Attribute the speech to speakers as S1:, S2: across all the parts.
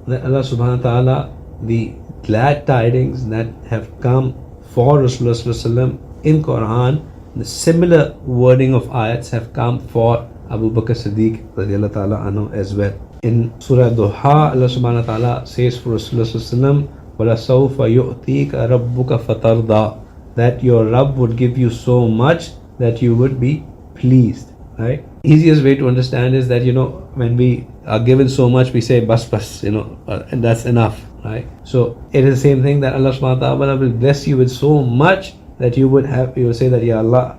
S1: that Allah subhanahu wa ta'ala, the glad tidings that have come for Rasulullah sallallahu alaihi wasallam in Quran, the similar wording of ayats have come for Abu Bakr Siddiq radiallahu ta'ala anhu as well. In Surah Duha, Allah subhanahu wa ta'ala says for Rasulullah sallallahu alaihi wasallam, وَلَسَوْفَ يُؤْتِيكَ رَبُّكَ فَتَرْضَى, that your Rabb would give you so much that you would be pleased. Right? Easiest way to understand is that, when we are given so much, we say bas, and that's enough. Right? So it is the same thing, that Allah subhanahu wa ta'ala will bless you with so much that you would say that, Ya Allah,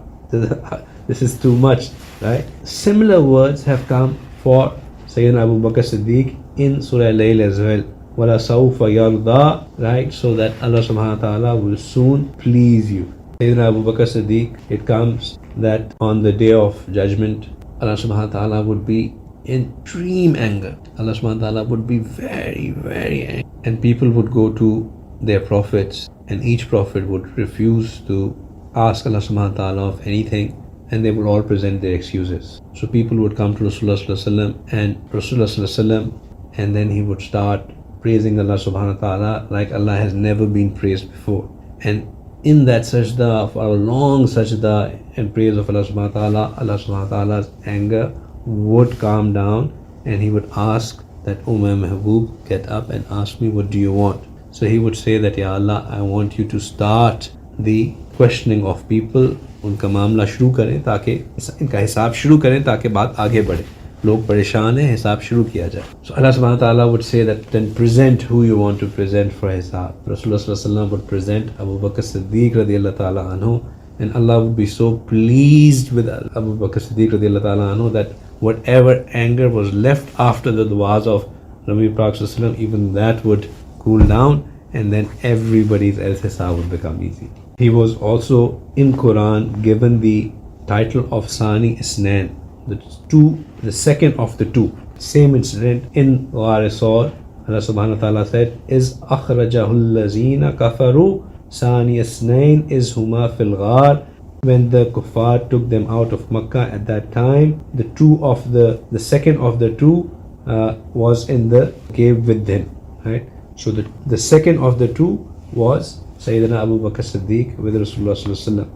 S1: this is too much. Right? Similar words have come for Sayyidina Abu Bakr Siddiq in Surah Layl as well. وَلَا سَوْفَ يَرْضَى, right? So that Allah subhanahu wa ta'ala will soon please you. Sayyidina Abu Bakr Siddiq, it comes that on the day of judgment, Allah subhanahu wa ta'ala would be in extreme anger. Allah subhanahu wa ta'ala would be very, very angry. And people would go to their prophets, and each prophet would refuse to ask Allah subhanahu wa ta'ala of anything, and they would all present their excuses. So people would come to Rasulullah sallallahu alaihi wasallam, and Rasulullah sallallahu alaihi wasallam, and then he would start praising Allah subhanahu wa ta'ala like Allah has never been praised before. And in that sajda, for a long sajda and praise of Allah subhanahu wa ta'ala, Allah subhanahu wa ta'ala's anger would calm down, and he would ask that, "O my Mahbub, get up and ask me, what do you want?" So he would say that, "Ya Allah, I want you to start the questioning of people, उनका मामला शुरू करें ताकि इनका हिसाब शुरू करें ताकि बात आगे बढ़े, लोग परेशान हैं, हिसाब शुरू किया जाए." So Allah subhanahu wa ta'ala would say that, then present who you want to present for hisab. Rasulullah sallallahu alaihi wasallam would present Abu Bakr Siddiq radiallahu ta'ala anhu, and Allah would be so pleased with Abu Bakr Siddiq radiallahu ta'ala anhu that whatever anger was left after the du'as of Nabi Prophet sallallahu alaihi wasallam, even that would cool down, and then everybody's else hisab would become easy. He was also in Quran given the title of Sani Isnan, the second of the two. Same incident in Ghar Saur. Allah subhanahu wa ta'ala said, "Is akhrajahul lazina kafaru Sani Isnain is huma fil ghar." When the kuffar took them out of Makkah at that time, the second of the two was in the cave with them. Right? So the second of the two was Sayyidina Abu Bakr Siddiq with Rasulullah sallallahu alaihi wasallam.